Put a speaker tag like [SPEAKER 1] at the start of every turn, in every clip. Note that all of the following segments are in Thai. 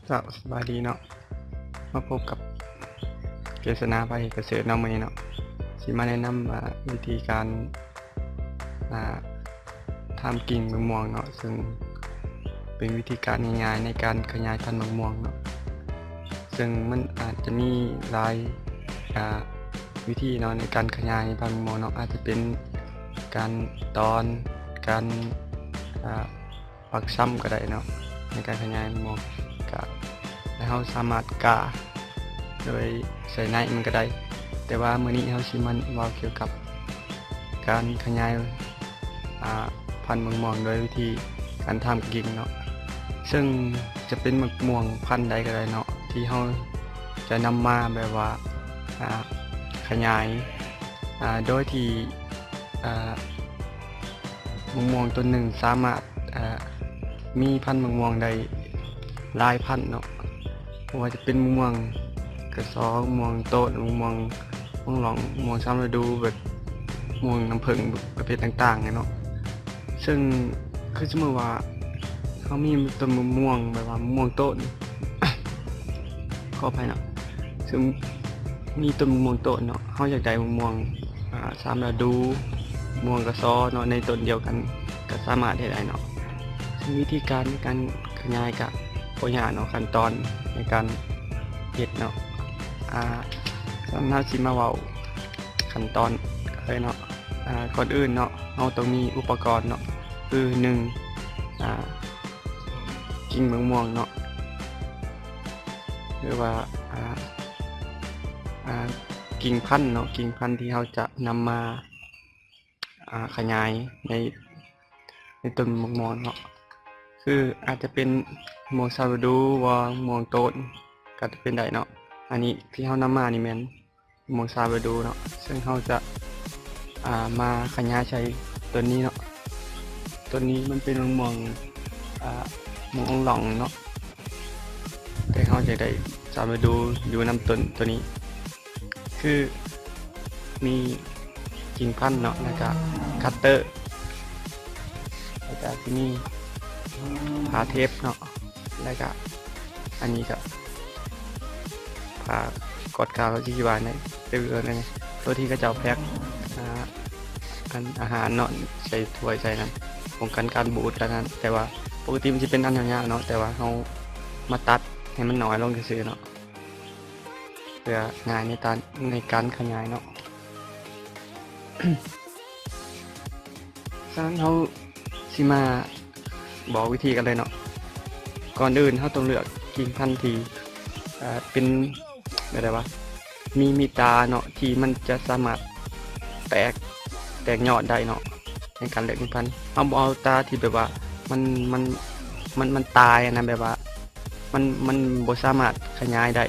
[SPEAKER 1] ก็สบายดีเนาะมาพบกับเกษณาไปเกษตรเนาะมื้อนี้เนาะสิมาแนะนำวิธีการทำกิ่งมะม่วงเนาะซึ่งเป็นวิธีการง่ายๆในการขยายพันธุ์มะม่วงเนาะซึ่งมันอาจจะมีหลายวิธีเนาะในการขยายพันธุ์มะม่วงเนาะอาจจะเป็นการตอนการปักซ้ำก็ได้เนาะในการขยายมะม่วงก็แล้วเราสามารถกาโดยใส่ในมันก็ได้แต่ว่ามื้อนี้เราสิมาเว้าเกี่ยวกับการขยายพันธุ์มะม่วงโดยวิธีการทำกิ่งเนาะซึ่งจะเป็นมะม่วงพันธุ์ใดก็ได้เนาะที่เราจะนำมาแบบว่าขยายโดยที่มะม่วงต้นหนึ่งสามารถมีพันธุ์มะม่วงได้หลายพันธุ์เนาะเพราะว่าจะเป็นมะม่วงกระสอมะม่วงโตดมะม่วงหลองมะม่วงซ้ำฤดูแบบมะม่วงน้ำผึ้งประเภทต่างๆเนาะซึ่งคือสมมติว่าเขามีต้นมะม่วงแบบว่ามะม่วงโตด ขออภัยเนาะซึ่งมีต้นมะม่วงโตดเนาะเขาอยากได้มะม่วงซ้ำฤดูมะม่วงกระสอเนาะในต้นเดียวกันก็สามารถได้เนาะซึ่งวิธีการในการขยายกับบ่ยากเนาะขั้นตอนในการเฮ็ดเนาะสำหรับสิมาเว้าขั้นตอนเลยเนาะก่อนอื่นเนาะเราต้องมีอุปกรณ์เนาะคือ1กิ่งมะม่วงเนาะหรือว่ากิ่งพันธุ์เนาะกิ่งพันธุ์ที่เราจะนำมาขยายในต้นมะม่วงเนาะคืออาจจะเป็นมะม่วงซาบะดูว่ามะม่วงโตนก็จะเป็นได้เนาะอันนี้ที่เรานำมานี่แม่นมะม่วงซาบะดูเนาะซึ่งเราจะมาขยายใช้ตัวนี้เนาะตัวนี้มันเป็นมะม่วงมะม่วงหล่องเนาะแต่เราจะได้ซาบะดูอยู่นำต้นตัวนี้คือมีกิ่งพันธุ์เนาะแล้วก็คัตเตอร์แล้วก็ที่นี่ผ้าเทปเนาะแล้วก็อันนี้ก็ผ้ากอดกาวที่อยู่บ้านในเตือนเลยตัวที่ก็จะแพ็คอาหารเนาะใส่ถ้วยใส่นั้นป้องกันการบูดแล้วนั้นแต่ว่าปกติมันจะเป็นอันยาวๆเนาะแต่ว่าเรามาตัดให้มันน้อยลงซื่อๆเนาะเพื่อง่ายในการขยายเนาะ ฉะนั้นเราสิมาบอกวิธีกันเลยเนาะก่อนอื่นเราต้องเลือกกิ่งพันธุ์ที่เป็นอะไรวะมีตาเนาะที่มันจะสามารถแตกยอดได้เนาะในการเลือกกิ่งพันธุ์เอาตาที่แบบว่ามันตายนะแบบว่ามันบ่สามารถขยายได้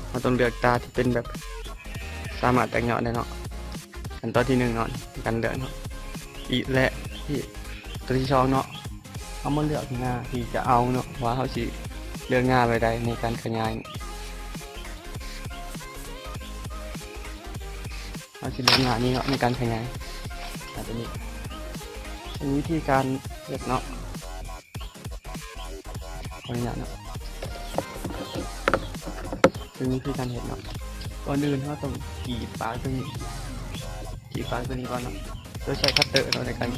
[SPEAKER 1] เราต้องเลือกตาที่เป็นแบบสามารถแตกยอดได้เนาะขั้นตอนที่1เนาะการเลือกเนาะอีกและที่ตัวที่2เนาะเอามาเลือกงาที่จะเอาเนาะว่าเขาสิเลือกงาไว้ใดในการขยายเราสิเลือกงานี้เนาะในการขยายตัวนี้เป็นวิธีการเลือกเนาะตัวนี้เนาะเป็นวิธีการเห็ดเนาะก่อนอื่นเราต้องกรีดปากตัวนี้ก่อนเนาะโดยใช้คัตเตอร์เนาะในการ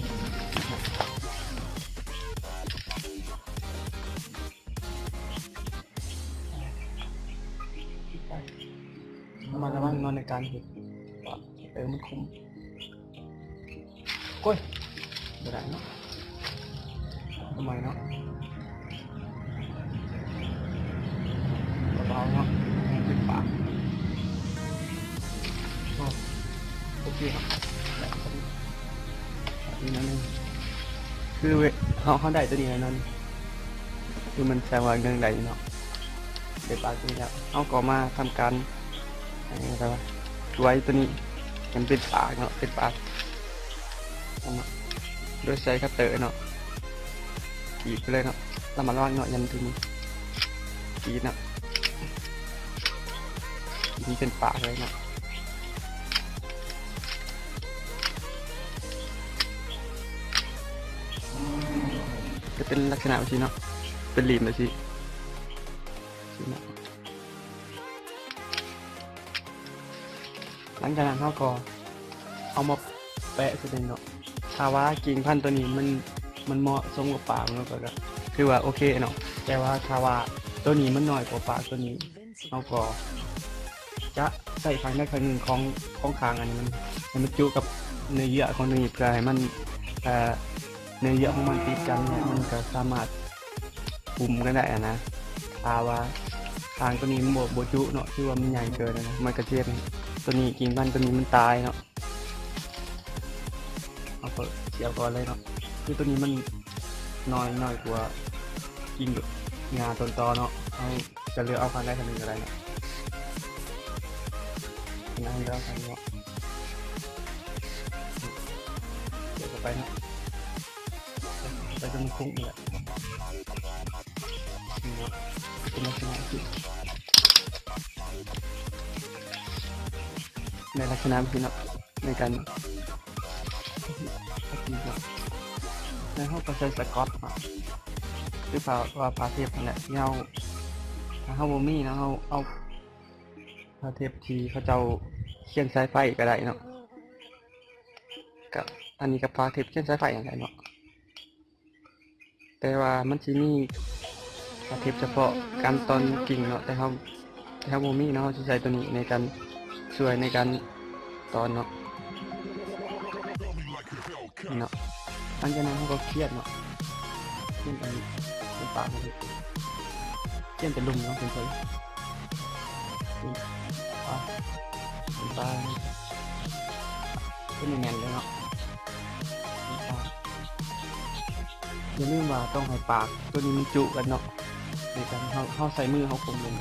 [SPEAKER 1] มาระวังนอนในการเห็ดมันคุ้มก้ยเดี๋ยวได้เนาะทำไมเนาะเบาๆเนาะเป็นปากโอเคครับนี่นั่นเองคือเขาได้ตัวนี้แล้วนั่นคือมันแสดงว่าเรื่องใดเนาะเดี๋ยวปากตัวนี้เขาก็มาทำการอะไรวะไว้ตัวนี้มันเป็นปากเนาะเป็นปากโดยใช้คัตเตอร์เนาะกรีดไปเลยเนาะแล้วมาลอกเนาะยันถึงกรีดเนาะนี่เป็นปากเลยเนาะจะเป็นลักษณะแบบนี้เนาะเป็นรีมแบบนี้ หลังจากนั้นเขาก็เอามาแปะสุดเนาะถ้าว่ากิ่งพันธุ์ตัวนี้มันเหมาะสมกับปากมันก็คือว่าโอเคเนาะแต่ว่าถ้าว่าตัวนี้มันน้อยกว่าปากตัวนี้เขาก็จะใส่ข้างใดข้างหนึ่งของคางอันนี้มันจุกับเนื้อเยื่อของตัวนี้เพื่อให้มันเนื้อเยื่อของมันติดกันเนี่ยมันก็สามารถปุ่มกันได้นะถ้าว่าคางตัวนี้มันโบจุเนาะที่ว่ามันใหญ่เกินนะมันกระเทียมตัวนี้กิ่งพันธุ์ตัวนี้มันตายเนาะเอาเปิดเสียบก่อนเลยเนาะคือตัวนี้มันน้อยกว่ากิ่งงาต้นตอเนาะเอาจะเลือกเอาพันธุ์ได้พันธุ์หนึ่งอะไรเนาะง่ายแล้วกันเนาะเดี๋ยวจะไปนะไปจนคุ้งเลยเนาะเป็นลักษณะที่ในลักษณะที่เนาะในการในห้องก็ใช้สกอตคือผ้าเทปนั่นแหละที่เราถ้าเราบ่มีเนาะเราเอาผ้าเทปที่เขาเจ้าเขียนสายไฟก็ได้เนาะกับอันนี้กับผ้าเทปเขียนสายไฟอย่างไรเนาะแต่ว่ามันสิมีผ้าเทปเฉพาะการตอนกิ่งเนาะแต่เราบ่มีเนาะเราสิใช้ตัวนี้ในการช่วยในการตอนเนาะเนาะหลังจากนั้นเขาก็เครียดเนาะเครียดเป็นปากมันเครียดเป็นลุมเนาะเป็นเลยเป็นปลาเป็นอย่างนั้นเลยเนาะอย่าลืมว่าต้องให้ปากตัวนี้มันจุกันเนาะในการเขาใส่มือเขาคงลง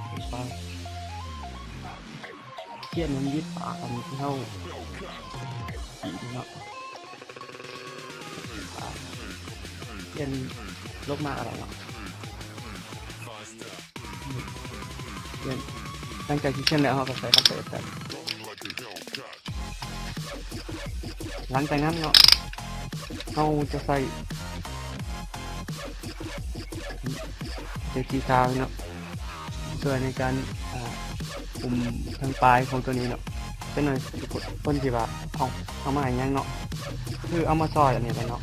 [SPEAKER 1] เป็นปลาเครียดมันยึดปากกันที่เขาปีเนาะเย็นลบมาอะไรเนาะเย็นหลังจากที่เช่นแล้วเราก็ใส่เข้าไปแต่หลังจากนั้นเนาะเราจะใส่เด็กกีทาวเนาะช่วยในการปุ่มทางปลายของตัวนี้เนาะเป็นหน่อยคนที่ว่าเอามาอย่างเงี้ยเนาะคือเอามาซอยอันนี้ไปเนาะ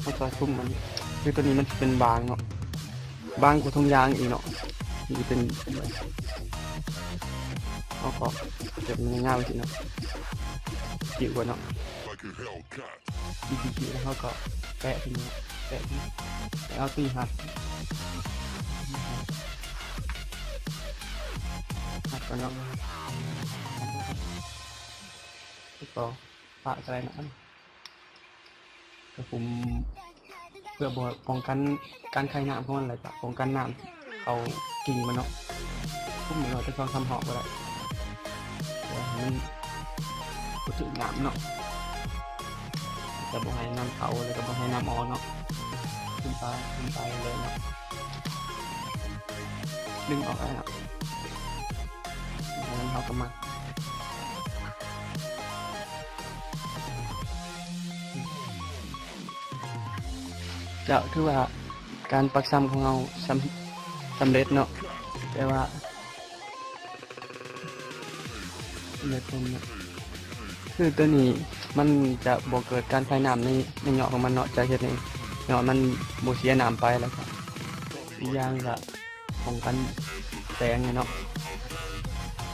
[SPEAKER 1] มาซอยคุ้มมันคือตัวนี้มันเป็นบางเนาะบางกว่าทงยางอีกเนาะนี่เป็นเอาก็เก็บมันง่ายๆจริงเนาะจิ๋วกว่าเนาะจิ๋วแล้วเขาก็แปะทีนี้แปะเอาตีหัดก่อนเนาะก็ปะอะไรนะกระผมเพื่อป้องกันการคายน้ำเพราะอะไรปะป้องกันน้ำเอากิ่งมันเนาะพวกเหมือนเราจะลองทำหอกก็ได้มันก็ถึงน้ำเนาะจะบอกให้น้ำเขาเลยก็บอกให้น้ำออนเนาะขึ้นไปเลยเนาะดึงออกได้เนาะแล้วเขาก็มาจะคือว่าการปักซ้ำของเราสำเร็จเนาะแต่ว่าคือตัวนี้มันจะบ่เกิดการคายน้ำในเหงาะของมันเนาะจะเห็นเหงาะมันบ่เสียน้ำไปแล้วก็อีกอย่างก็ป้องกันแสงเนาะ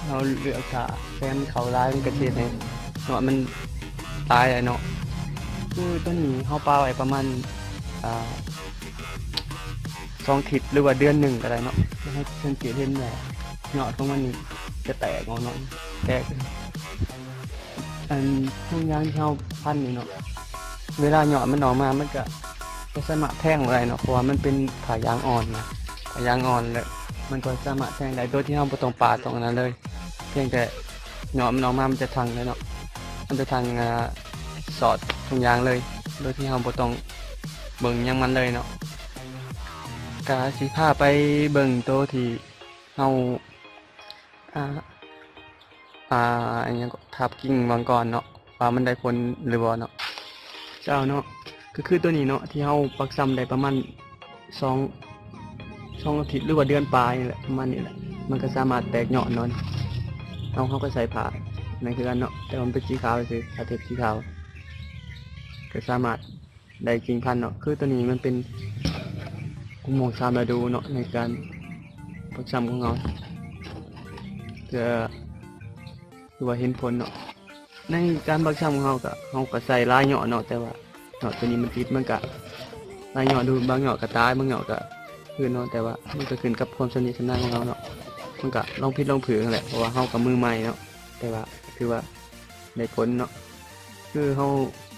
[SPEAKER 1] เราเลือกขาแสงเขาร้ายมันกระเทียมเหงาะมันตายเนาะคือตัวนี้เขาเปล่าไว้ประมาณ2 ทิศหรือว่าเดือนหนึ่งอะไรเนาะให้สังเกตเห็นแหละเหงาะของมันนี่จะแตกงอเนาะแตกอันทุ่งยางที่เขาพันนี่เนาะเวลาเหงาะมันออกมามันก็สามารถแทงอะไรเนาะเพราะว่ามันเป็นผายางอ่อนนะผายางอ่อนเลยมันก็สามารถแทงได้โดยที่เราไม่ต้องปาดตรงนั้นเลยเพียงแต่เหงาะมันออกมามันจะทังเลยเนาะมันจะทังสอดทุ่งยางเลยโดยที่เราไม่ต้องเบิ่งยังมันเลยเนาะกาสิพาไปเบิ่งโตที่เฮาอันนี้ก็ทับกิ่งบางก่อนเนาะว่ามันได้ผลหรือบ่เนาะเจ้าเนาะก็คือตัวนี้เนาะที่เฮาปักซ้ำได้ประมาณ สองอาทิตย์หรือว่าเดือนปลายนี่แหละประมาณนี้แหละมันก็สามารถแตกยอดนอนเขาก็ใส่ผ้าในคือกันเนาะแต่มันเป็นสีขาวคือผ้าเทปสีขาวก็สามารถได้กิ่งพันธุ์เนาะคือตัวนี้มันเป็นอุโมงค์3ฤดูเนาะในการปักชำของเราจะคือว่าเห็นผลเนาะในการปักชำของเราก็ใส่ลายเหยาะเนาะแต่ว่าเหยาะตัวนี้มันติดมันก็ลายเหยาะดูบางเหยาะก็ตายบางเหยาะก็คือเนาะแต่ว่ามันก็ขึ้นกับความชำนิชำนาญของเราเนาะมันก็ลองผิดลองผือแหละเพราะว่าเฮากับมือใหม่เนาะแต่ว่าคือว่าได้ผลเนาะคือเฮา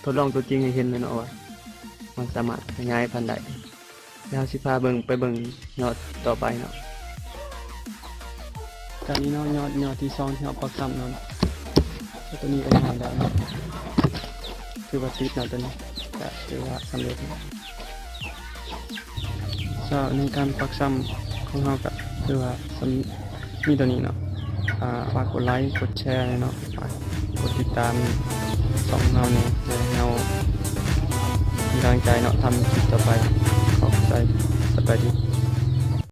[SPEAKER 1] ทดลองตัวจริงให้เห็นเลยเนาะว่ามันสามารถขยายพันธุ์ได้แล้วสิพาไปเบิ่งยอดต่อไปเนาะตอนนี้เนาะยอดที่2ที่เฮาปักซ้ำเนาะตัวนี้ก็ยังได้เนาะคือว่าติดเนาะตัวนี้ก็ถือว่าสำเร็จเนาะในการปักซ้ำของเราก็คือว่ามีตัวนี้เนาะฝากกดไลค์กดแชร์เนาะฝากกดติดตามช่องเราเนี่ยเพื่อให้เรามีกำลังใจเนาะทำคลิปต่อไปขอบใจสวัสดี